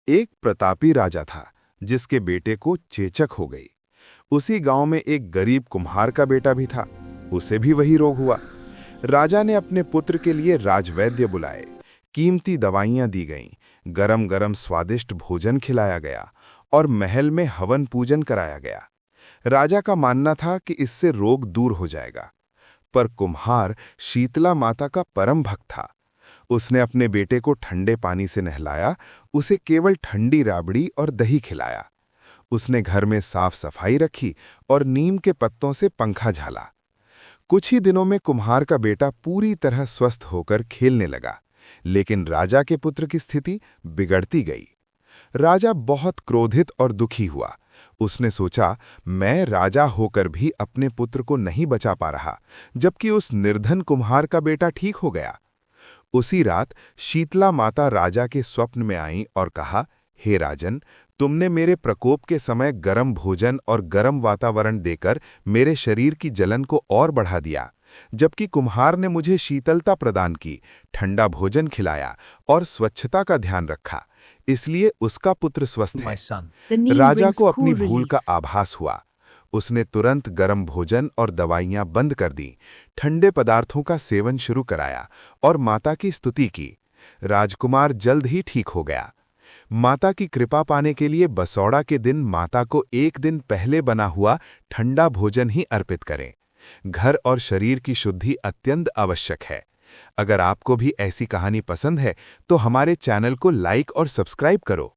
एक प्रतापी राजा था जिसके बेटे को चेचक हो गई। उसी गांव में एक गरीब कुम्हार का बेटा भी था, उसे भी वही रोग हुआ। राजा ने अपने पुत्र के लिए राजवैद्य बुलाए, कीमती दवाइयां दी गईं, गरम गरम स्वादिष्ट भोजन खिलाया गया और महल में हवन पूजन कराया गया। राजा का मानना था कि इससे रोग दूर हो जाएगा, पर कुम्हार शीतला माता का परम भक्त था। उसने अपने बेटे को ठंडे पानी से नहलाया, उसे केवल ठंडी राबड़ी और दही खिलाया। उसने घर में साफ सफाई रखी और नीम के पत्तों से पंखा झाला। कुछ ही दिनों में कुम्हार का बेटा पूरी तरह स्वस्थ होकर खेलने लगा, लेकिन राजा के पुत्र की स्थिति बिगड़ती गई। राजा बहुत क्रोधित और दुखी हुआ। उसने सोचा, मैं राजा होकर भी अपने पुत्र को नहीं बचा पा रहा, जबकि उस निर्धन कुम्हार का बेटा ठीक हो गया। उसी रात शीतला माता राजा के स्वप्न में आईं और कहा, हे राजन, तुमने मेरे प्रकोप के समय गर्म भोजन और गर्म वातावरण देकर मेरे शरीर की जलन को और बढ़ा दिया, जबकि कुम्हार ने मुझे शीतलता प्रदान की, ठंडा भोजन खिलाया और स्वच्छता का ध्यान रखा, इसलिए उसका पुत्र स्वस्थ है। राजा को अपनी भूल का आभास हुआ। उसने तुरंत गर्म भोजन और दवाइयां बंद कर दी, ठंडे पदार्थों का सेवन शुरू कराया और माता की स्तुति की। राजकुमार जल्द ही ठीक हो गया। माता की कृपा पाने के लिए बसौड़ा के दिन माता को एक दिन पहले बना हुआ ठंडा भोजन ही अर्पित करें। घर और शरीर की शुद्धि अत्यंत आवश्यक है। अगर आपको भी ऐसी कहानी पसंद है तो हमारे चैनल को लाइक और सब्सक्राइब करो।